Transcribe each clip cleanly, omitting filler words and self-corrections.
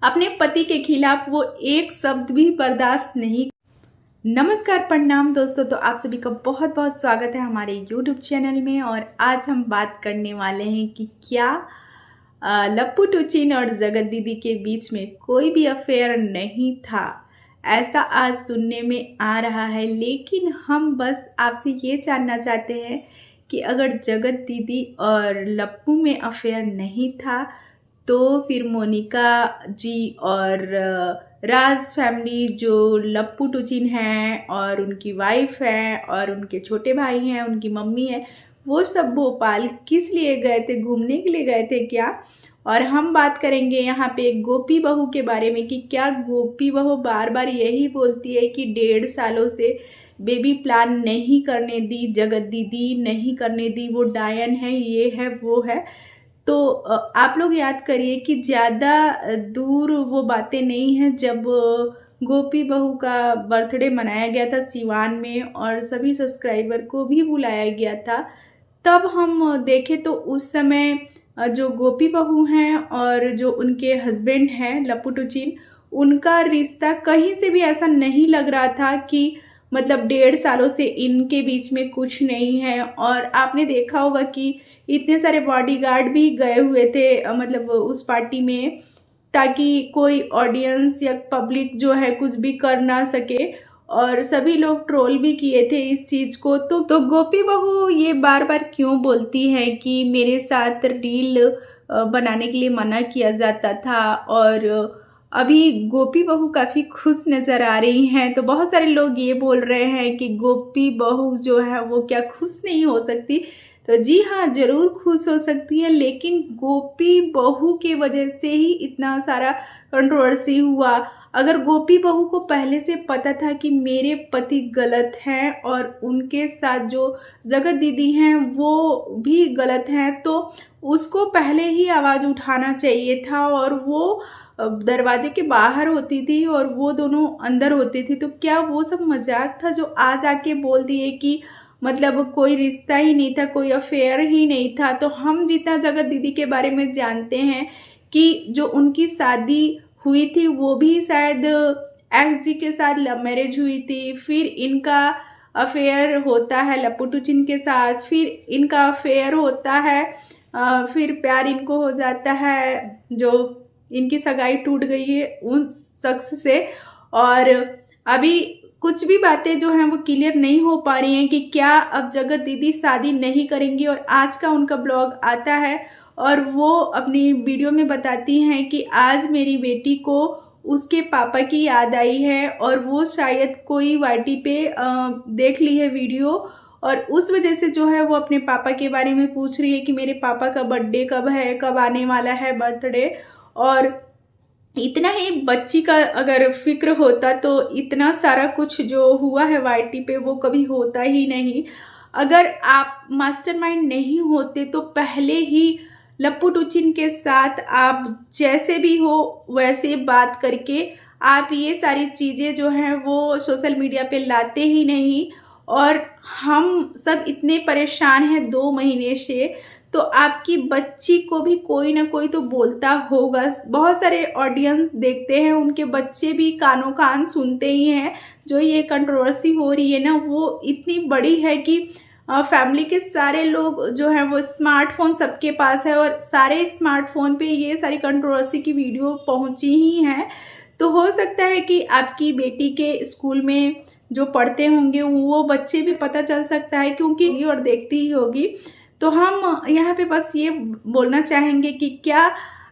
अपने पति के खिलाफ वो एक शब्द भी बर्दाश्त नहीं। नमस्कार, प्रणाम दोस्तों। तो आप सभी का बहुत बहुत स्वागत है हमारे YouTube चैनल में। और आज हम बात करने वाले हैं कि क्या लप्पू टूचिन और जगत दीदी के बीच में कोई भी अफेयर नहीं था, ऐसा आज सुनने में आ रहा है। लेकिन हम बस आपसे ये जानना चाहते हैं कि अगर जगत दीदी और लप्पू में अफेयर नहीं था तो फिर मोनिका जी और राज फैमिली जो लप्पू टूचिन हैं और उनकी वाइफ है और उनके छोटे भाई हैं, उनकी मम्मी है, वो सब भोपाल किस लिए गए थे? घूमने के लिए गए थे क्या? और हम बात करेंगे यहाँ पे गोपी बहू के बारे में कि क्या गोपी बहू बार बार यही बोलती है कि 1.5 सालों से बेबी प्लान नहीं करने दी जगत दीदी, नहीं करने दी, वो डायन है, ये है, वो है। तो आप लोग याद करिए कि ज़्यादा दूर वो बातें नहीं हैं जब गोपी बहू का बर्थडे मनाया गया था सिवान में और सभी सब्सक्राइबर को भी बुलाया गया था। तब हम देखें तो उस समय जो गोपी बहू हैं और जो उनके हस्बैंड हैं लप्पू टूचिन, उनका रिश्ता कहीं से भी ऐसा नहीं लग रहा था कि मतलब 1.5 सालों से इनके बीच में कुछ नहीं है। और आपने देखा होगा कि इतने सारे बॉडीगार्ड भी गए हुए थे मतलब उस पार्टी में, ताकि कोई ऑडियंस या पब्लिक जो है कुछ भी कर ना सके। और सभी लोग ट्रोल भी किए थे इस चीज़ को। तो गोपी बहू ये बार बार क्यों बोलती है कि मेरे साथ रील बनाने के लिए मना किया जाता था? और अभी गोपी बहू काफ़ी खुश नज़र आ रही हैं। तो बहुत सारे लोग ये बोल रहे हैं कि गोपी बहू जो है वो क्या खुश नहीं हो सकती? तो जी हाँ, ज़रूर खुश हो सकती है, लेकिन गोपी बहू के वजह से ही इतना सारा कंट्रोवर्सी हुआ। अगर गोपी बहू को पहले से पता था कि मेरे पति गलत हैं और उनके साथ जो जगत दीदी हैं वो भी गलत हैं, तो उसको पहले ही आवाज़ उठाना चाहिए था। और वो दरवाजे के बाहर होती थी और वो दोनों अंदर होती थी। तो क्या वो सब मजाक था जो आज आके बोल दिए कि मतलब कोई रिश्ता ही नहीं था, कोई अफेयर ही नहीं था? तो हम जितना जगत दीदी के बारे में जानते हैं कि जो उनकी शादी हुई थी वो भी शायद एक्स जी के साथ लव मैरिज हुई थी, फिर इनका अफेयर होता है लप्पू टूचिन के साथ, फिर इनका अफेयर होता है, फिर प्यार इनको हो जाता है, जो इनकी सगाई टूट गई है उस शख्स से। और अभी कुछ भी बातें जो हैं वो क्लियर नहीं हो पा रही हैं कि क्या अब जगत दीदी शादी नहीं करेंगी। और आज का उनका ब्लॉग आता है और वो अपनी वीडियो में बताती हैं कि आज मेरी बेटी को उसके पापा की याद आई है और वो शायद कोई वाईटी पे देख ली है वीडियो, और उस वजह से जो है वो अपने पापा के बारे में पूछ रही है कि मेरे पापा का बर्थडे कब है, कब आने वाला है बर्थडे। और इतना ही बच्ची का अगर फिक्र होता तो इतना सारा कुछ जो हुआ है वाईटी पे वो कभी होता ही नहीं। अगर आप मास्टरमाइंड नहीं होते तो पहले ही लप्पू टूचिन के साथ आप जैसे भी हो वैसे बात करके आप ये सारी चीज़ें जो हैं वो सोशल मीडिया पे लाते ही नहीं। और हम सब इतने परेशान हैं 2 महीने से, तो आपकी बच्ची को भी कोई ना कोई तो बोलता होगा। बहुत सारे ऑडियंस देखते हैं, उनके बच्चे भी कानों कान सुनते ही हैं। जो ये कंट्रोवर्सी हो रही है ना वो इतनी बड़ी है कि फैमिली के सारे लोग जो हैं वो स्मार्टफोन सबके पास है और सारे स्मार्टफोन पे ये सारी कंट्रोवर्सी की वीडियो पहुंची ही हैं। तो हो सकता है कि आपकी बेटी के स्कूल में जो पढ़ते होंगे वो बच्चे भी पता चल सकता है, क्योंकि और देखती ही होगी। तो हम यहाँ पे बस ये बोलना चाहेंगे कि क्या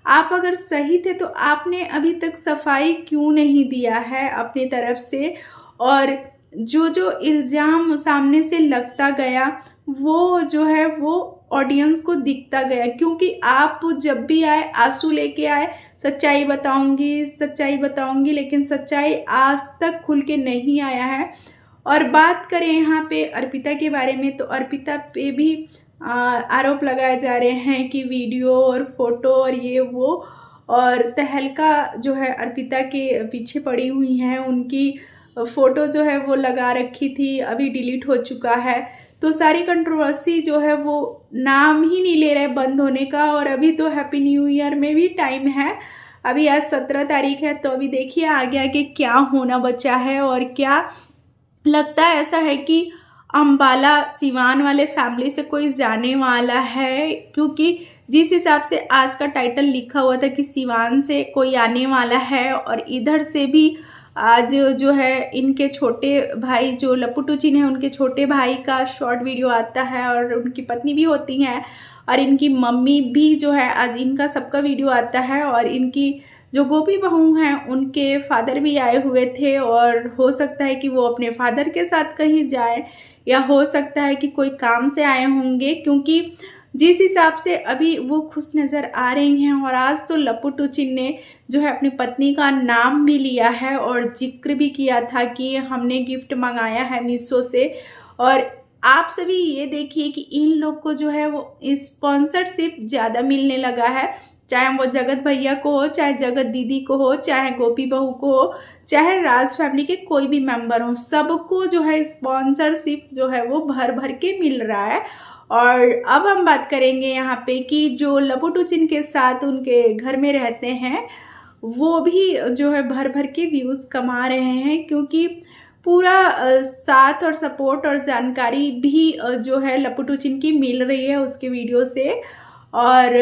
आप अगर सही थे तो आपने अभी तक सफाई क्यों नहीं दिया है अपनी तरफ से? और जो जो इल्ज़ाम सामने से लगता गया वो जो है वो ऑडियंस को दिखता गया, क्योंकि आप जब भी आए आंसू लेके आए, सच्चाई बताऊंगी सच्चाई बताऊंगी, लेकिन सच्चाई आज तक खुल के नहीं आया है। और बात करें यहाँ पे अर्पिता के बारे में, तो अर्पिता पे भी आरोप लगाए जा रहे हैं कि वीडियो और फोटो और ये वो, और तहलका जो है अर्पिता के पीछे पड़ी हुई हैं, उनकी फ़ोटो जो है वो लगा रखी थी, अभी डिलीट हो चुका है। तो सारी कंट्रोवर्सी जो है वो नाम ही नहीं ले रहे बंद होने का। और अभी तो हैप्पी न्यू ईयर में भी टाइम है, अभी आज 17 तारीख है, तो अभी देखिए आगे आगे क्या होना बचा है। और क्या लगता है ऐसा है कि अम्बाला सिवान वाले फैमिली से कोई जाने वाला है, क्योंकि जिस हिसाब से आज का टाइटल लिखा हुआ था कि सिवान से कोई आने वाला है, और इधर से भी आज जो है इनके छोटे भाई जो लप्पू टूचिन है उनके छोटे भाई का शॉर्ट वीडियो आता है, और उनकी पत्नी भी होती हैं, और इनकी मम्मी भी जो है आज इनका सबका वीडियो आता है। और इनकी जो गोपी बहू हैं उनके फादर भी आए हुए थे, और हो सकता है कि वो अपने फादर के साथ कहीं जाए, या हो सकता है कि कोई काम से आए होंगे, क्योंकि जिस हिसाब से अभी वो खुश नज़र आ रही हैं। और आज तो लप्पू टूचिन ने जो है अपनी पत्नी का नाम भी लिया है और जिक्र भी किया था कि हमने गिफ्ट मंगाया है मीशो से। और आप सभी ये देखिए कि इन लोग को जो है वो स्पॉन्सरशिप ज़्यादा मिलने लगा है, चाहे वो जगत भैया को हो, चाहे जगत दीदी को हो, चाहे गोपी बहू को हो, चाहे राज फैमिली के कोई भी मेंबर हो, सबको जो है स्पॉन्सरशिप जो है वो भर भर के मिल रहा है। और अब हम बात करेंगे यहाँ पे कि जो लप्पू टूचिन के साथ उनके घर में रहते हैं वो भी जो है भर भर के व्यूज़ कमा रहे हैं, क्योंकि पूरा साथ और सपोर्ट और जानकारी भी जो है लप्पू टूचिन की मिल रही है उसके वीडियो से। और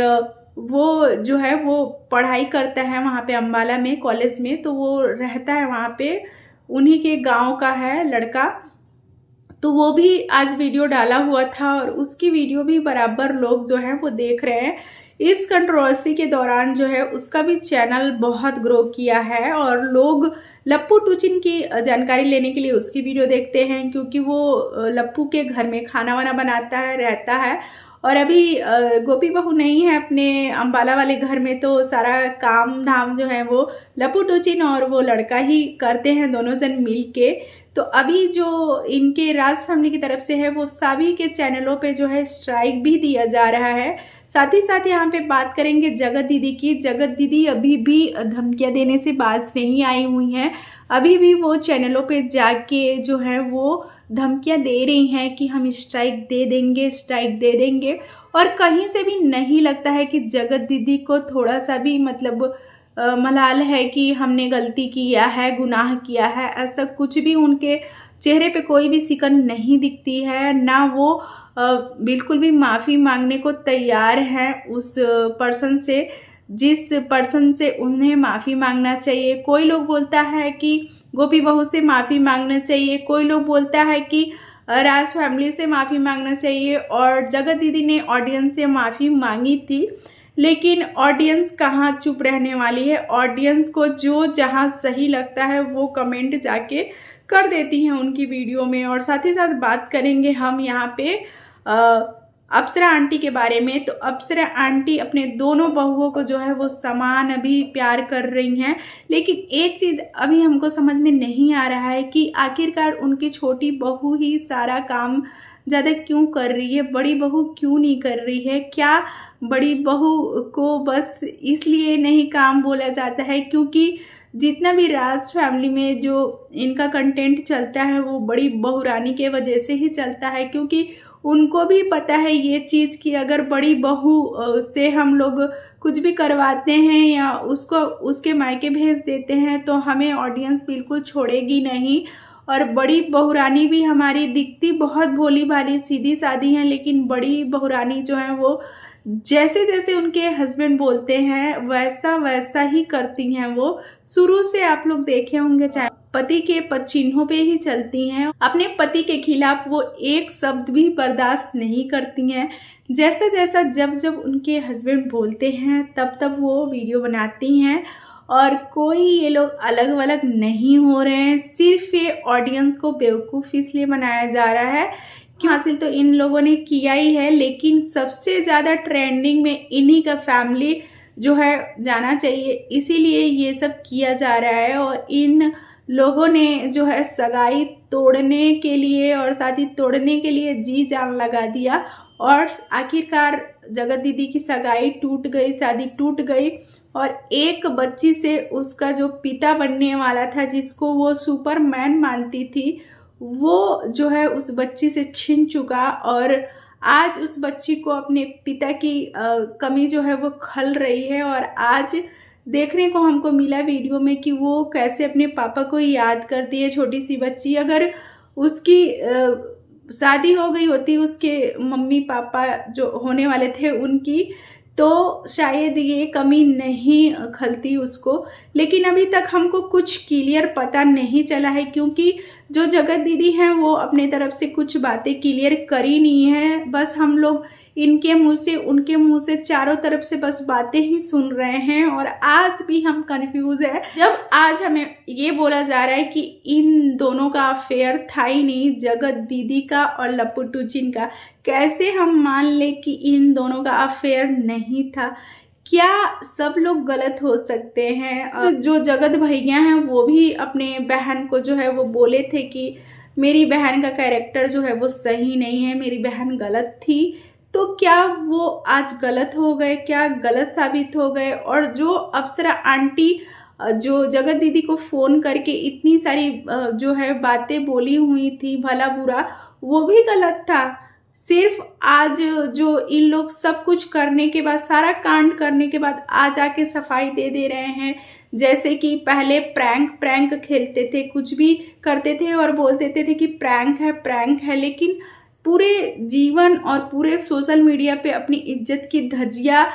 वो जो है वो पढ़ाई करता है वहाँ पे अम्बाला में कॉलेज में, तो वो रहता है वहाँ पे, उन्हीं के गांव का है लड़का। तो वो भी आज वीडियो डाला हुआ था, और उसकी वीडियो भी बराबर लोग जो हैं वो देख रहे हैं। इस कंट्रोवर्सी के दौरान जो है उसका भी चैनल बहुत ग्रो किया है, और लोग लप्पू टूचिन की जानकारी लेने के लिए उसकी वीडियो देखते हैं, क्योंकि वो लप्पू के घर में खाना वाना बनाता है, रहता है। और अभी गोपी बहू नहीं है अपने अम्बाला वाले घर में, तो सारा काम धाम जो है वो लप्पू टूचिन और वो लड़का ही करते हैं, दोनों जन मिल के। तो अभी जो इनके राज फैमिली की तरफ से है वो सभी के चैनलों पे जो है स्ट्राइक भी दिया जा रहा है। साथ ही साथ यहाँ पे बात करेंगे जगत दीदी की। जगत दीदी अभी भी धमकियाँ देने से बाज नहीं आई हुई हैं, अभी भी वो चैनलों पे जाके जो है वो धमकियाँ दे रही हैं कि हम स्ट्राइक दे देंगे, स्ट्राइक दे देंगे। और कहीं से भी नहीं लगता है कि जगत दीदी को थोड़ा सा भी मतलब मलाल है कि हमने गलती किया है, गुनाह किया है, ऐसा कुछ भी उनके चेहरे पे कोई भी सिकन नहीं दिखती है, ना वो बिल्कुल भी माफ़ी मांगने को तैयार हैं उस पर्सन से जिस पर्सन से उन्हें माफ़ी मांगना चाहिए। कोई लोग बोलता है कि गोपी बहू से माफ़ी मांगना चाहिए, कोई लोग बोलता है कि राज फैमिली से माफ़ी मांगना चाहिए, और जगत दीदी ने ऑडियंस से माफ़ी मांगी थी। लेकिन ऑडियंस कहाँ चुप रहने वाली है, ऑडियंस को जो जहाँ सही लगता है वो कमेंट जाके कर देती हैं उनकी वीडियो में। और साथ ही साथ बात करेंगे हम यहाँ पे अप्सरा आंटी के बारे में। तो अप्सरा आंटी अपने दोनों बहुओं को जो है वो समान अभी प्यार कर रही हैं, लेकिन एक चीज़ अभी हमको समझ में नहीं आ रहा है कि आखिरकार उनकी छोटी बहू ही सारा काम ज़्यादा क्यों कर रही है, बड़ी बहू क्यों नहीं कर रही है। क्या बड़ी बहू को बस इसलिए नहीं काम बोला जाता है क्योंकि जितना भी राज फैमिली में जो इनका कंटेंट चलता है वो बड़ी बहू रानी के वजह से ही चलता है, क्योंकि उनको भी पता है ये चीज़ कि अगर बड़ी बहू से हम लोग कुछ भी करवाते हैं या उसको उसके मायके भेज देते हैं तो हमें ऑडियंस बिल्कुल छोड़ेगी नहीं। और बड़ी बहुरानी भी हमारी दिखती बहुत भोली भाली सीधी सादी हैं, लेकिन बड़ी बहुरानी जो है वो जैसे जैसे उनके हस्बैंड बोलते हैं वैसा वैसा ही करती हैं। वो शुरू से आप लोग देखे होंगे, चाहे पति के पद चिन्हों पे ही चलती हैं, अपने पति के खिलाफ वो एक शब्द भी बर्दाश्त नहीं करती हैं। जैसा जैसा जब जब उनके हस्बैंड बोलते हैं तब तब वो वीडियो बनाती हैं। और कोई ये लोग अलग अलग नहीं हो रहे हैं, सिर्फ ये ऑडियंस को बेवकूफ़ इसलिए बनाया जा रहा है कि हासिल तो इन लोगों ने किया ही है, लेकिन सबसे ज़्यादा ट्रेंडिंग में इन्हीं का फैमिली जो है जाना चाहिए, इसीलिए ये सब किया जा रहा है। और इन लोगों ने जो है सगाई तोड़ने के लिए और शादी तोड़ने के लिए जी जान लगा दिया, और आखिरकार जगत दीदी की सगाई टूट गई, शादी टूट गई, और एक बच्ची से उसका जो पिता बनने वाला था जिसको वो सुपरमैन मानती थी वो जो है उस बच्ची से छिन चुका। और आज उस बच्ची को अपने पिता की कमी जो है वो खल रही है। और आज देखने को हमको मिला वीडियो में कि वो कैसे अपने पापा को याद करती है, छोटी सी बच्ची। अगर उसकी शादी हो गई होती, उसके मम्मी पापा जो होने वाले थे उनकी, तो शायद ये कमी नहीं खलती उसको। लेकिन अभी तक हमको कुछ क्लियर पता नहीं चला है, क्योंकि जो जगत दीदी हैं वो अपने तरफ से कुछ बातें क्लियर करी नहीं है। बस हम लोग इनके मुंह से उनके मुंह से चारों तरफ से बस बातें ही सुन रहे हैं, और आज भी हम कंफ्यूज है। जब आज हमें ये बोला जा रहा है कि इन दोनों का अफेयर था ही नहीं, जगत दीदी का और लप्पू टूचिन का, कैसे हम मान ले कि इन दोनों का अफेयर नहीं था? क्या सब लोग गलत हो सकते हैं? जो जगत भैया हैं वो भी अपने बहन को जो है वो बोले थे कि मेरी बहन का कैरेक्टर जो है वो सही नहीं है, मेरी बहन गलत थी। तो क्या वो आज गलत हो गए? क्या गलत साबित हो गए? और जो अप्सरा आंटी जो जगत दीदी को फ़ोन करके इतनी सारी जो है बातें बोली हुई थी भला बुरा, वो भी गलत था। सिर्फ आज जो इन लोग सब कुछ करने के बाद, सारा कांड करने के बाद आज आके सफाई दे रहे हैं। जैसे कि पहले प्रैंक खेलते थे, कुछ भी करते थे और बोलते थे कि प्रैंक है, लेकिन पूरे जीवन और पूरे सोशल मीडिया पे अपनी इज्जत की धज्जियां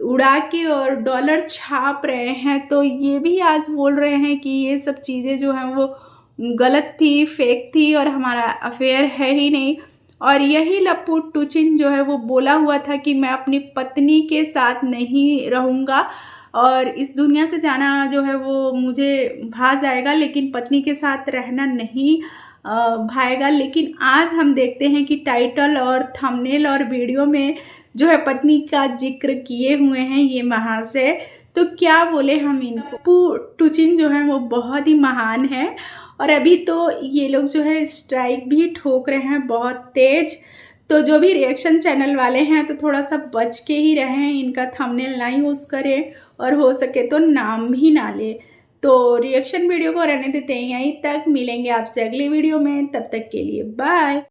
उड़ा के और डॉलर छाप रहे हैं। तो ये भी आज बोल रहे हैं कि ये सब चीज़ें जो हैं वो गलत थी, फेक थी और हमारा अफेयर है ही नहीं। और यही लप्पू टूचिन जो है वो बोला हुआ था कि मैं अपनी पत्नी के साथ नहीं रहूँगा और इस दुनिया से जाना जो है वो मुझे भा जाएगा, लेकिन पत्नी के साथ रहना नहीं भाएगा। लेकिन आज हम देखते हैं कि टाइटल और थंबनेल और वीडियो में जो है पत्नी का जिक्र किए हुए हैं ये महाशय। तो क्या बोले हम इनको। लप्पू टूचिन जो है वो बहुत ही महान है, और अभी तो ये लोग जो है स्ट्राइक भी ठोक रहे हैं बहुत तेज। तो जो भी रिएक्शन चैनल वाले हैं तो थोड़ा सा बच के ही रहें, इनका थंबनेल ना यूज़ करें और हो सके तो नाम भी ना ले। तो रिएक्शन वीडियो को रहने देते हैं यहीं तक, मिलेंगे आपसे अगली वीडियो में, तब तक के लिए बाय।